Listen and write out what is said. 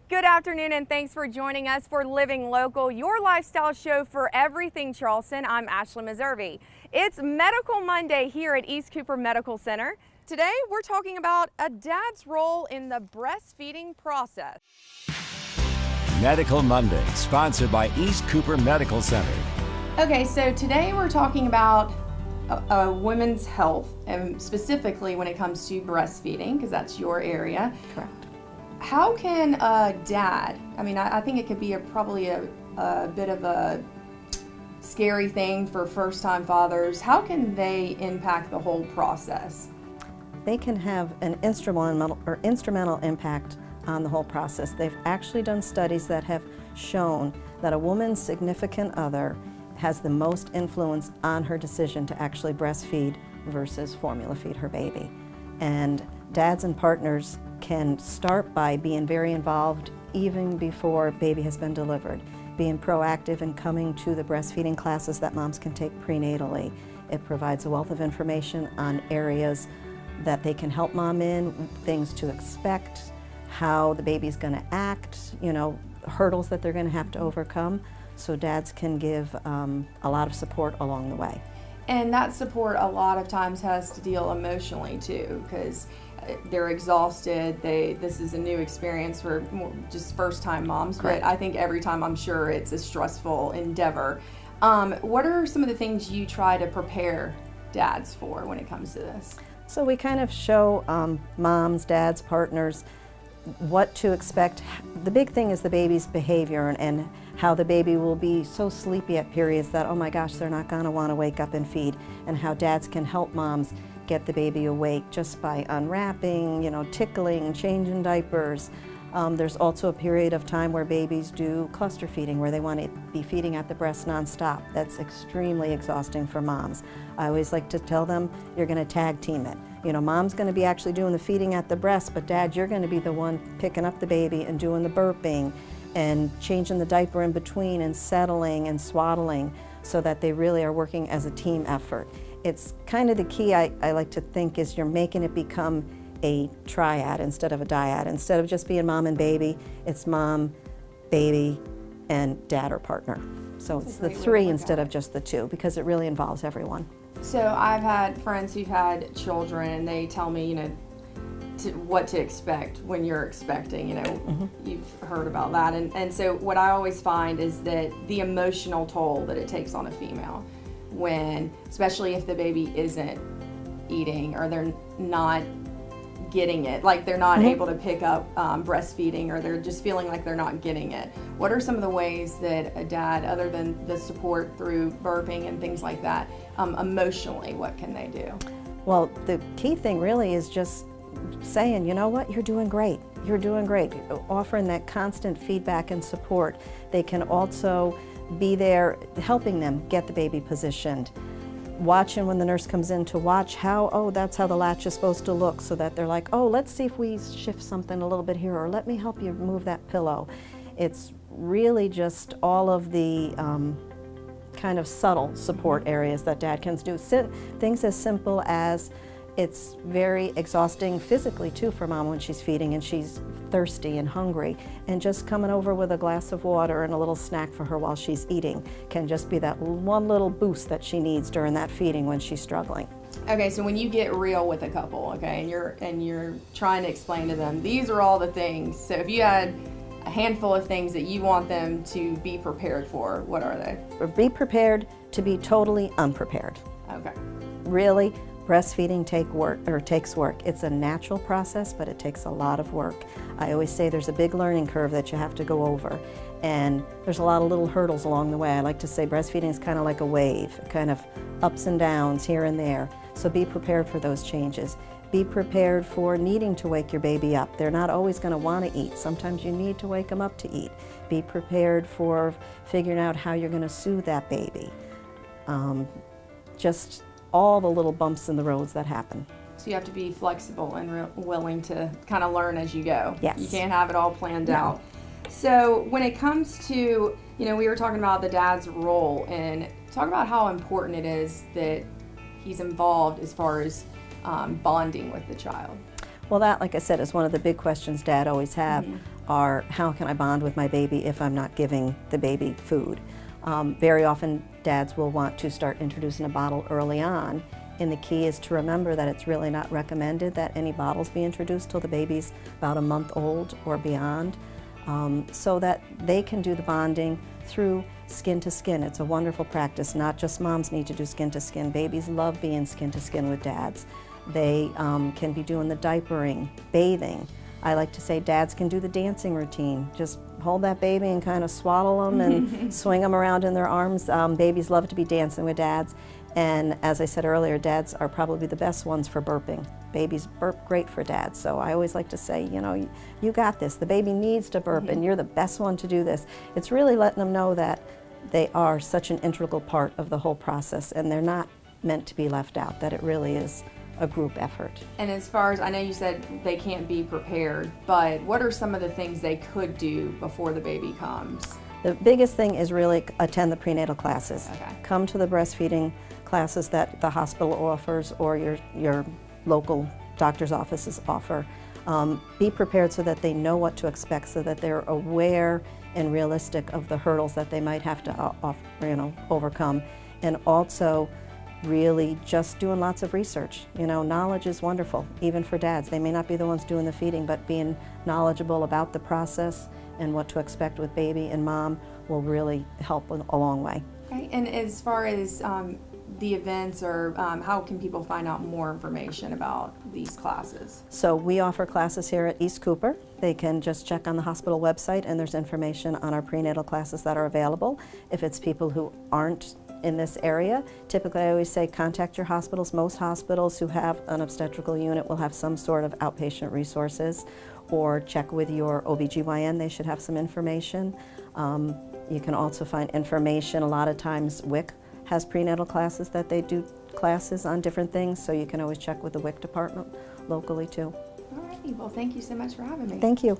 Good afternoon and thanks for joining us for Living Local, your lifestyle show for everything Charleston. I'm Ashley Meservey. It's Medical Monday here at East Cooper Medical Center. Today we're talking about a dad's role in the breastfeeding process. Medical Monday, sponsored by East Cooper Medical Center. Okay, so today we're talking about women's health, and specifically when it comes to breastfeeding, because that's your area. Correct. How can a dad, I think it could be probably a bit of a scary thing for first-time fathers. How can they impact the whole process? They can have an instrumental impact on the whole process. They've actually done studies that have shown that a woman's significant other has the most influence on her decision to actually breastfeed versus formula feed her baby. And dads and partners can start by being very involved even before baby has been delivered, being proactive and coming to the breastfeeding classes that moms can take prenatally. It provides a wealth of information on areas that they can help mom in, things to expect, how the baby's going to act, hurdles that they're going to have to overcome, so dads can give a lot of support along the way. And that support a lot of times has to deal emotionally too, because they're exhausted. This is a new experience for just first-time moms, Correct. But I think every time I'm sure it's a stressful endeavor. What are some of the things you try to prepare dads for when it comes to this? So we kind of show moms, dads, partners what to expect. The big thing is the baby's behavior and how the baby will be so sleepy at periods that, oh my gosh, they're not going to want to wake up and feed, and how dads can help moms get the baby awake just by unwrapping, tickling, changing diapers. There's also a period of time where babies do cluster feeding, where they want to be feeding at the breast nonstop. That's extremely exhausting for moms. I always like to tell them, you're going to tag team it. Mom's going to be actually doing the feeding at the breast, but dad, you're going to be the one picking up the baby and doing the burping and changing the diaper in between and settling and swaddling, so that they really are working as a team effort. It's kind of the key, I like to think, is you're making it become a triad instead of a dyad. Instead of just being mom and baby, it's mom, baby, and dad or partner. So it's the three instead of just the two, because it really involves everyone. So I've had friends who've had children, and they tell me, what to expect when you're expecting. You've heard about that, and so what I always find is that the emotional toll that it takes on a female, when, especially if the baby isn't eating or they're not getting it, like they're not able to pick up breastfeeding, or they're just feeling like they're not getting it. What are some of the ways that a dad, other than the support through burping and things like that, emotionally, what can they do? Well, the key thing really is just saying, you know what, you're doing great. You're doing great. Offering that constant feedback and support. They can also be there helping them get the baby positioned. Watching when the nurse comes in to watch how, oh, that's how the latch is supposed to look, so that they're like, oh, let's see if we shift something a little bit here, or let me help you move that pillow. It's really just all of the kind of subtle support areas that dad can do. Things as simple as, it's very exhausting physically too for mom when she's feeding and she's thirsty and hungry, and just coming over with a glass of water and a little snack for her while she's eating can just be that one little boost that she needs during that feeding when she's struggling. Okay, so when you get real with a couple, okay, and you're trying to explain to them, these are all the things. So if you had a handful of things that you want them to be prepared for, what are they? Or be prepared to be totally unprepared. Okay. Really, breastfeeding takes work. It's a natural process, but it takes a lot of work. I always say there's a big learning curve that you have to go over, and there's a lot of little hurdles along the way. I like to say breastfeeding is kind of like a wave, kind of ups and downs here and there. So be prepared for those changes. Be prepared for needing to wake your baby up. They're not always going to want to eat. Sometimes you need to wake them up to eat. Be prepared for figuring out how you're going to soothe that baby. Just all the little bumps in the roads that happen. So you have to be flexible and willing to kind of learn as you go. Yes. You can't have it all planned out. So when it comes to, we were talking about the dad's role, and talk about how important it is that he's involved as far as bonding with the child. Well, that, like I said, is one of the big questions Dad always have. are how can I bond with my baby if I'm not giving the baby food. Very often dads will want to start introducing a bottle early on, and the key is to remember that it's really not recommended that any bottles be introduced till the baby's about a month old or beyond, so that they can do the bonding through skin to skin. It's a wonderful practice. Not just moms need to do skin to skin. Babies love being skin to skin with dads. They can be doing the diapering, bathing. I like to say dads can do the dancing routine. Just hold that baby and kind of swaddle them and swing them around in their arms. Babies love to be dancing with dads. And as I said earlier, dads are probably the best ones for burping. Babies burp great for dads. So I always like to say, you know, you got this. The baby needs to burp and you're the best one to do this. It's really letting them know that they are such an integral part of the whole process and they're not meant to be left out, that it really is a group effort. And as far as, I know you said they can't be prepared, but what are some of the things they could do before the baby comes? The biggest thing is really attend the prenatal classes. Okay. Come to the breastfeeding classes that the hospital offers or your local doctor's offices offer. Be prepared so that they know what to expect, so that they're aware and realistic of the hurdles that they might have to overcome. And also really just doing lots of research. You know, knowledge is wonderful, even for dads. They may not be the ones doing the feeding, but being knowledgeable about the process and what to expect with baby and mom will really help a long way. Okay. And as far as the events, or how can people find out more information about these classes? So we offer classes here at East Cooper. They can just check on the hospital website and there's information on our prenatal classes that are available. If it's people who aren't in this area, typically I always say contact your hospitals. Most hospitals who have an obstetrical unit will have some sort of outpatient resources, or check with your OBGYN, they should have some information. You can also find information, a lot of times WIC has prenatal classes that they do classes on different things, so you can always check with the WIC department locally too. All righty, well thank you so much for having me. Thank you.